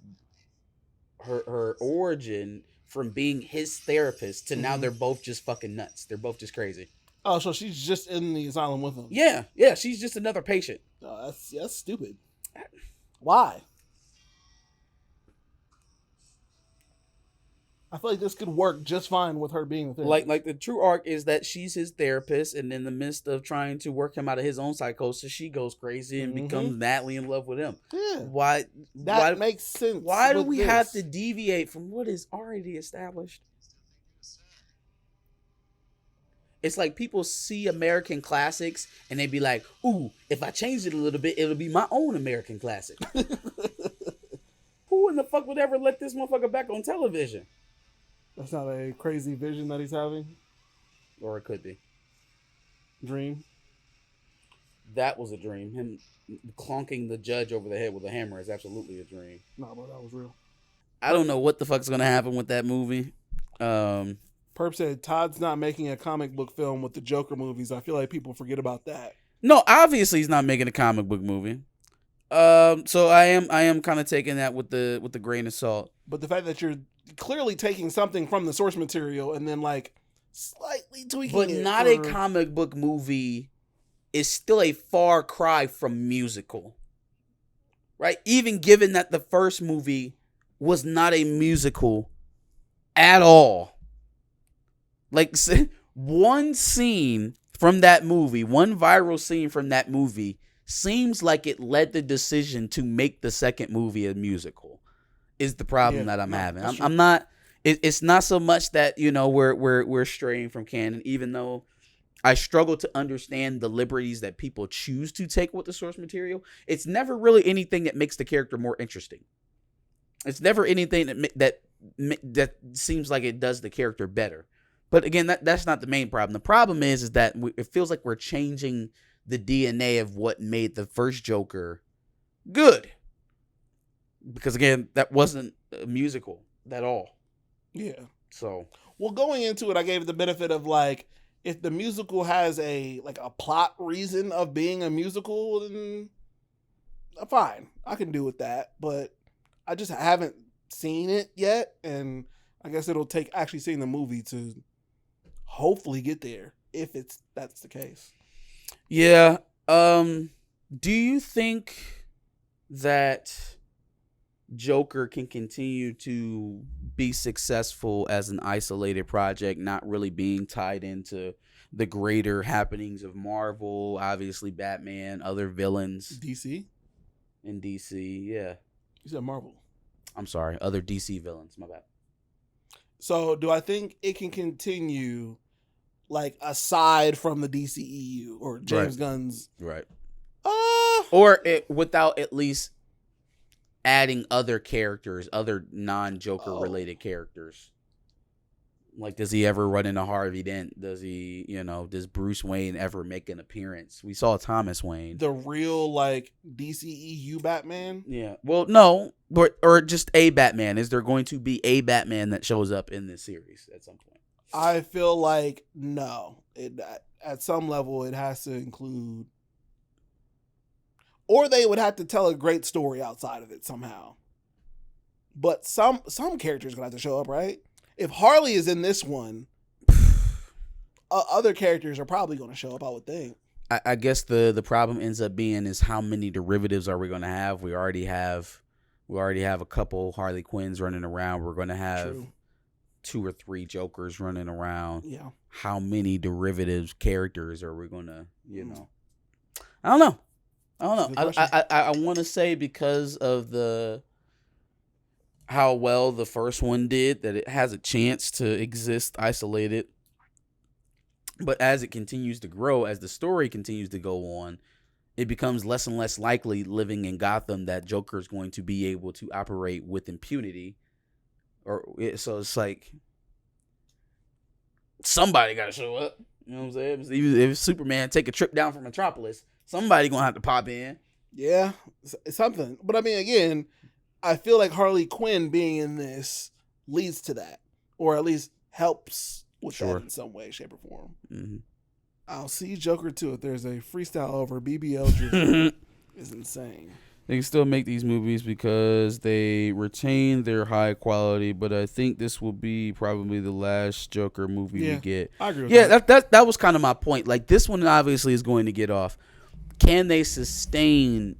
her origin from being his therapist to now they're both just fucking nuts. They're both just crazy. oh, so she's just in the asylum with him. Yeah, she's just another patient. Oh, that's stupid. Why? I feel like this could work just fine with her being the therapist. Like the true arc is that she's his therapist, and in the midst of trying to work him out of his own psychosis, she goes crazy and becomes madly in love with him. Yeah, why makes sense. Why do we have to deviate from what is already established? It's like people see American classics and they be like, "Ooh, if I change it a little bit, it'll be my own American classic." Who in the fuck would ever let this motherfucker back on television? That's not a crazy vision that he's having. Or it could be. Dream. That was a dream. Him clonking the judge over the head with a hammer is absolutely a dream. Nah, bro, that was real. I don't know what the fuck's gonna happen with that movie. Perp said Todd's not making a comic book film with the Joker movies. I feel like people forget about that. No, obviously he's not making a comic book movie. So I am kind of taking that with the grain of salt. But the fact that you're clearly taking something from the source material and then like slightly tweaking but it, not a comic book movie, is still a far cry from musical, right? Even given that the first movie was not a musical at all. Like one scene from that movie, one viral scene from that movie seems like it led the decision to make the second movie a musical. Is the problem that I'm having. I'm not. It's not so much that we're straying from canon, even though I struggle to understand the liberties that people choose to take with the source material. It's never really anything that makes the character more interesting. It's never anything that seems like it does the character better. But again, that's not the main problem. The problem is that it feels like we're changing the DNA of what made the first Joker good. Because again, that wasn't a musical at all. Yeah. So, well, going into it, I gave it the benefit of like, if the musical has a plot reason of being a musical, then fine, I can do with that. But I just haven't seen it yet, and I guess it'll take actually seeing the movie to hopefully get there if that's the case. Yeah. Do you think that Joker can continue to be successful as an isolated project, not really being tied into the greater happenings of Marvel, obviously Batman, other villains? DC? In DC, yeah. You said Marvel. I'm sorry, other DC villains, my bad. So do I think it can continue, like, aside from the DCEU or James Gunn's? Right. Or without at least adding other characters, other non-Joker related characters. Like, does he ever run into Harvey Dent? Does Bruce Wayne ever make an appearance? We saw Thomas Wayne. The real, like, DCEU Batman? Yeah. Well, no, or just a Batman. Is there going to be a Batman that shows up in this series at some point? I feel like no. At some level, it has to include, or they would have to tell a great story outside of it somehow. But some characters are gonna have to show up, right? If Harley is in this one, other characters are probably going to show up, I would think. I guess the problem ends up being is how many derivatives are we going to have? We already have a couple Harley Quinns running around. We're going to have 2 or 3 Jokers running around. Yeah. How many derivatives characters are we going to, I don't know. I want to say because of how well the first one did, that it has a chance to exist isolated. But as it continues to grow, as the story continues to go on, it becomes less and less likely living in Gotham that Joker is going to be able to operate with impunity. So it's like somebody got to show up. You know what I'm saying? If Superman take a trip down from Metropolis, somebody going to have to pop in. Yeah, it's something. But I mean, again, I feel like Harley Quinn being in this leads to that, or at least helps with that in some way, shape, or form. Mm-hmm. I'll see Joker too if there's a freestyle over BBL drift. It's insane. They can still make these movies because they retain their high quality, but I think this will be probably the last Joker movie we get. I agree with that. That was kind of my point. Like, this one obviously is going to get off. Can they sustain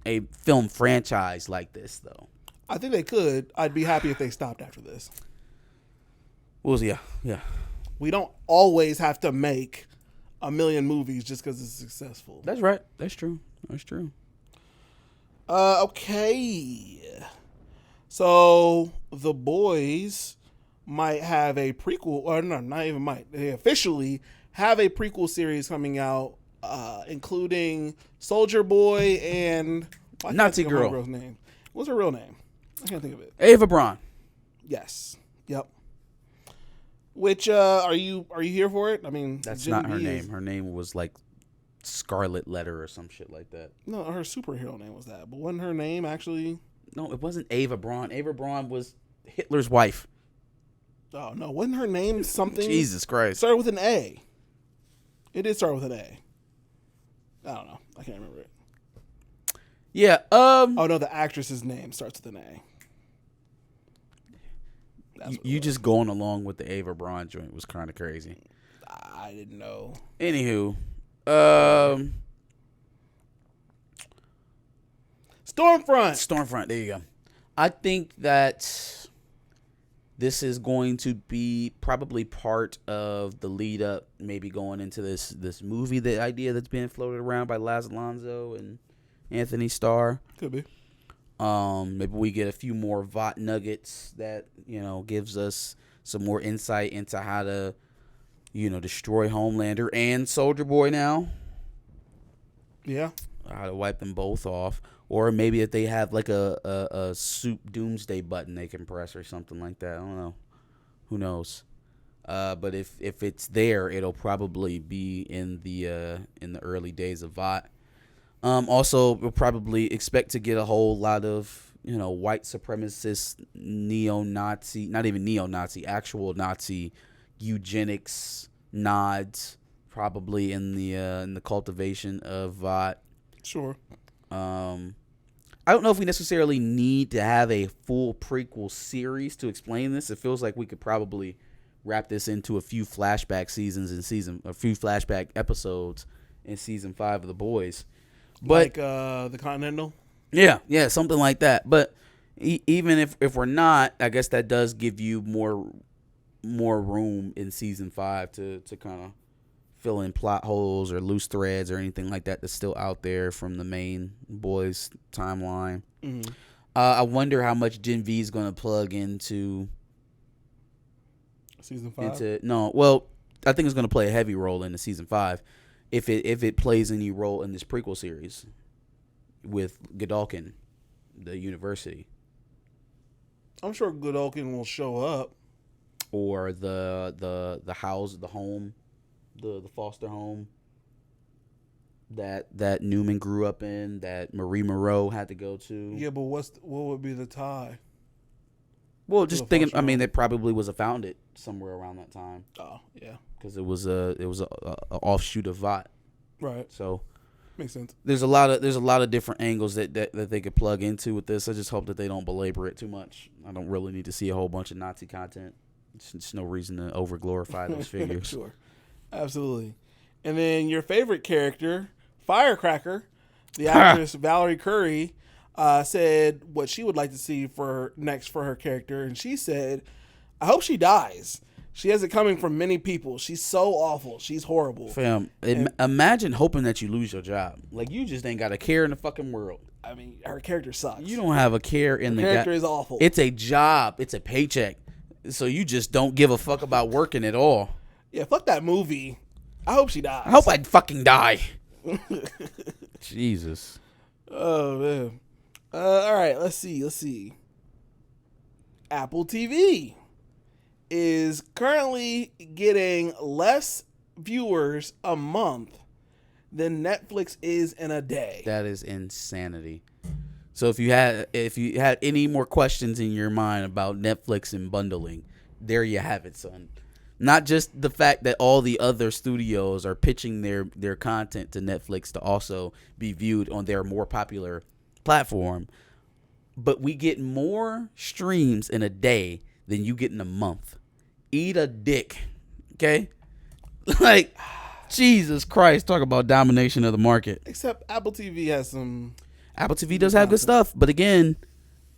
a film franchise like this, though? I think they could. I'd be happy if they stopped after this. Well, yeah. We don't always have to make a million movies just because it's successful. That's right. That's true. That's true. Okay. So The Boys might have a prequel, or no, not even might. They officially have a prequel series coming out, including Soldier Boy and Nazi girl. Girl's name. What's her real name? I can't think of it. Ava Braun. Yes. Yep. Which are you here for it? I mean, That's Gen not her V name. Her name was like Scarlet Letter or some shit like that. No, her superhero name was that, but wasn't her name actually? No, it wasn't Ava Braun. Ava Braun was Hitler's wife. Oh no, wasn't her name something? Jesus Christ. Started with an A. It did start with an A. I don't know. I can't remember it. Yeah. Oh no, the actress's name starts with an A. You just going along with the Ava Braun joint was kind of crazy. I didn't know. Anywho, Stormfront. There you go. I think that this is going to be probably part of the lead up, maybe going into this movie. The idea that's being floated around by Laz Alonso and Anthony Starr. Could be. Maybe we get a few more VOT nuggets that, gives us some more insight into how to, destroy Homelander and Soldier Boy now. Yeah. How to wipe them both off. Or maybe if they have like a soup doomsday button they can press or something like that. I don't know. Who knows? But if it's there, it'll probably be in the early days of VOT. Also, we'll probably expect to get a whole lot of, white supremacist, neo-Nazi, not even neo-Nazi, actual Nazi eugenics nods, probably in the cultivation of VOT. Sure. I don't know if we necessarily need to have a full prequel series to explain this. It feels like we could probably wrap this into a few flashback a few flashback episodes in season 5 of The Boys. But like the Continental? Yeah, something like that. But even if we're not, I guess that does give you more room in season 5 to kind of fill in plot holes or loose threads or anything like that that's still out there from the main Boys timeline. Mm-hmm. I wonder how much Gen V is going to plug into season 5. I think it's going to play a heavy role into season 5. If it plays any role in this prequel series with Godolkin, the university, I'm sure Godolkin will show up, or the house, the home, the foster home that Newman grew up in, that Marie Moreau had to go to. Yeah, but what would be the tie? Well, just thinking. I mean, it probably was founded somewhere around that time. Oh yeah, because it was a offshoot of VOT. Right. So makes sense. There's a lot of different angles that they could plug into with this. I just hope that they don't belabor it too much. I don't really need to see a whole bunch of Nazi content. It's no reason to over glorify those figures. Sure, absolutely. And then your favorite character, Firecracker, the actress Valerie Curry, said what she would like to see for her character, and she said, "I hope she dies. She has it coming from many people. She's so awful. She's horrible." Fam, imagine hoping that you lose your job. Like, you just ain't got a care in the fucking world. I mean, her character sucks. You don't have a care in the character is awful. It's a job. It's a paycheck. So you just don't give a fuck about working at all. Yeah, fuck that movie. I hope she dies. I hope I fucking die. Jesus. Oh, man. All right, let's see. Apple TV is currently getting less viewers a month than Netflix is in a day. That is insanity. So if you had any more questions in your mind about Netflix and bundling, there you have it, son. Not just the fact that all the other studios are pitching their content to Netflix to also be viewed on their more popular platform, but we get more streams in a day than you get in a month. Eat a dick, okay? Like, Jesus Christ, talk about domination of the market. Except Apple TV has some... Apple TV does have good stuff, but again,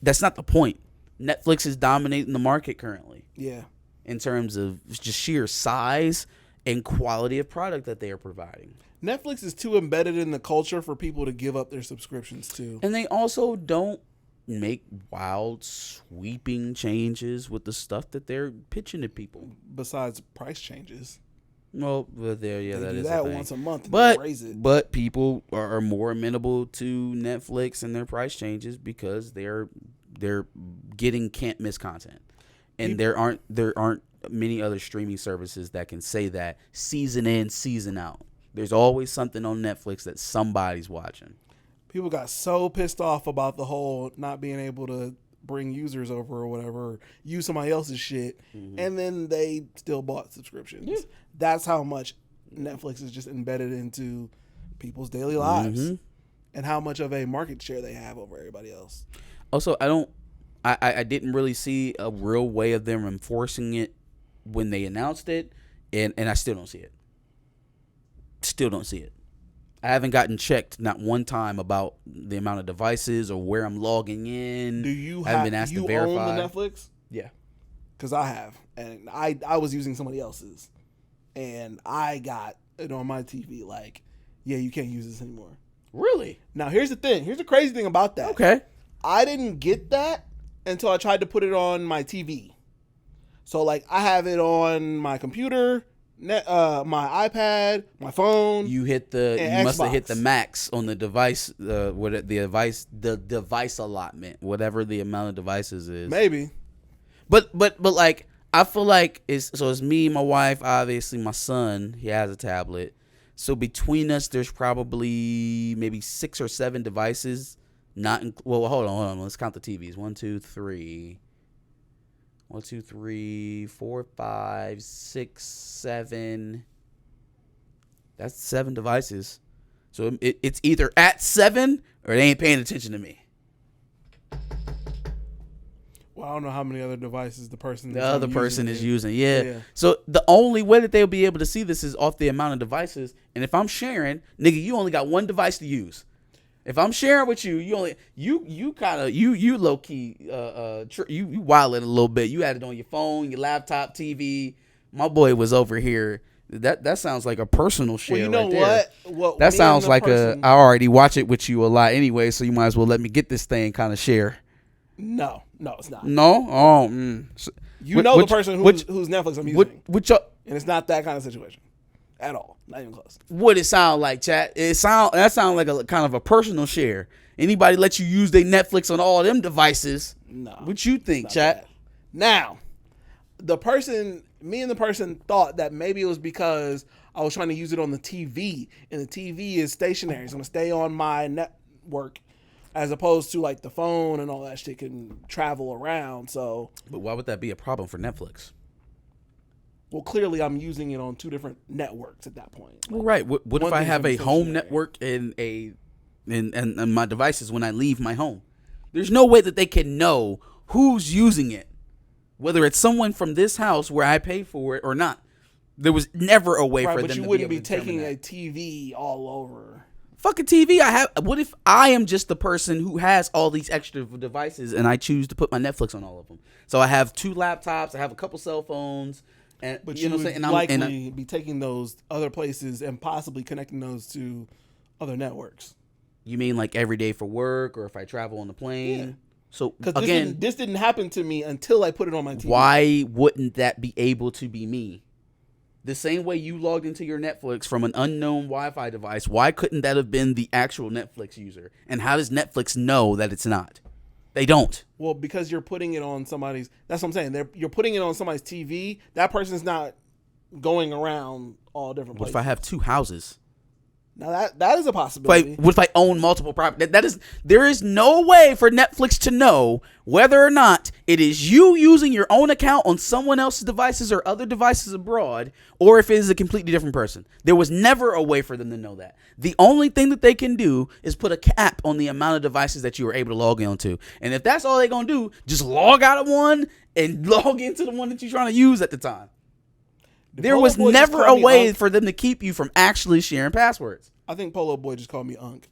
that's not the point. Netflix is dominating the market currently. Yeah. in terms of just sheer size and quality of product that they are providing. Netflix is too embedded in the culture for people to give up their subscriptions to. And they also don't make wild, sweeping changes with the stuff that they're pitching to people. Besides price changes. Well, but there, yeah, They that do is that a thing. once a month and But raise it. but people are more amenable to Netflix and their price changes because they're getting can't miss content, and there aren't many other streaming services that can say that season in, season out. There's always something on Netflix that somebody's watching. People got so pissed off about the whole not being able to bring users over or whatever, or use somebody else's shit, and then they still bought subscriptions. Yeah. That's how much Netflix is just embedded into people's daily lives, and how much of a market share they have over everybody else. Also, I didn't really see a real way of them enforcing it when they announced it, and I still don't see it. Still don't see it. I haven't gotten checked not one time about the amount of devices or where I'm logging in. Do you I haven't been asked to verify. own the Netflix? Yeah. Because I have. And I was using somebody else's. And I got it on my TV like, yeah, you can't use this anymore. Really? Now, here's the thing. Here's the crazy thing about that. Okay. I didn't get that until I tried to put it on my TV. So, like, I have it on my computer, my iPad, my phone. You must have hit the max on the device, the device allotment, whatever the amount of devices is. Maybe. But like, I feel like it's me, my wife, obviously my son, he has a tablet. So between us, there's probably maybe 6 or 7 devices. Hold on. Let's count the TVs. 1, 2, 3. 1, 2, 3, 4, 5, 6, 7. That's 7 devices. So it's either at 7 or they ain't paying attention to me. Well, I don't know how many other devices the other person is using. Yeah. So the only way that they'll be able to see this is off the amount of devices. And if I'm sharing, nigga, you only got one device to use. If I'm sharing with you, you low key you wilding a little bit. You had it on your phone, your laptop, TV. My boy was over here. That sounds like a personal share. Well, you know right there. What? That sounds like I already watch it with you a lot anyway, so you might as well let me get this thing kind of share. No, it's not. No? Oh, the person whose Netflix I'm using. And it's not that kind of situation. At all. Not even close. What it sound like, chat? That sound like a kind of a personal share. Anybody let you use their Netflix on all them devices? No. What you think, chat? Bad. Now, me and the person thought that maybe it was because I was trying to use it on the TV, and the TV is stationary. It's going to stay on my network, as opposed to like the phone and all that shit can travel around. So, but why would that be a problem for Netflix? Well, clearly I'm using it on 2 different networks at that point. Well, right. What if I have a home network and my devices when I leave my home? There's no way that they can know who's using it, whether it's someone from this house where I pay for it or not. There was never a way for them to be able to determine that. But you wouldn't be taking a TV all over. Fucking TV. What if I am just the person who has all these extra devices and I choose to put my Netflix on all of them? So I have 2 laptops. I have a couple cell phones. But you would likely be taking those other places and possibly connecting those to other networks. You mean like every day for work, or if I travel on the plane? Yeah. So again, this didn't happen to me until I put it on my TV. Why wouldn't that be able to be me? The same way you logged into your Netflix from an unknown Wi-Fi device, why couldn't that have been the actual Netflix user? And how does Netflix know that it's not? They don't. Well, because you're putting it on somebody's. That's what I'm saying. You're putting it on somebody's TV. That person's not going around all different places. What if I have 2 houses? Now that is a possibility. What if I own multiple properties? There is no way for Netflix to know whether or not it is you using your own account on someone else's devices or other devices abroad, or if it is a completely different person. There was never a way for them to know that. The only thing that they can do is put a cap on the amount of devices that you were able to log into. And if that's all they're going to do, just log out of one and log into the one that you're trying to use at the time. There was never a way for them to keep you from actually sharing passwords. I think Polo Boy just called me Unk.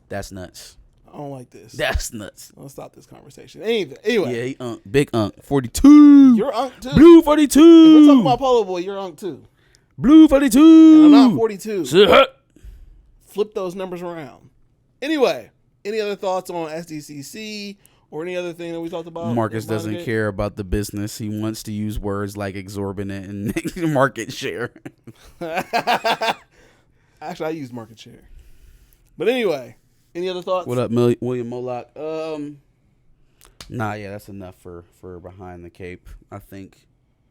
That's nuts. I don't like this. That's nuts. Let's stop this conversation. Anyway. Yeah, he unk. Big unk. 42. You're unk too. Blue 42. If we're talking about Polo Boy, you're unk too. Blue 42. And I'm not 42. Flip those numbers around. Anyway, any other thoughts on SDCC or any other thing that we talked about? Marcus doesn't care about the business. He wants to use words like exorbitant and market share. Actually, I used market share. But anyway, any other thoughts? What up, William Moloch? Nah, yeah, that's enough for Behind the Cape. I think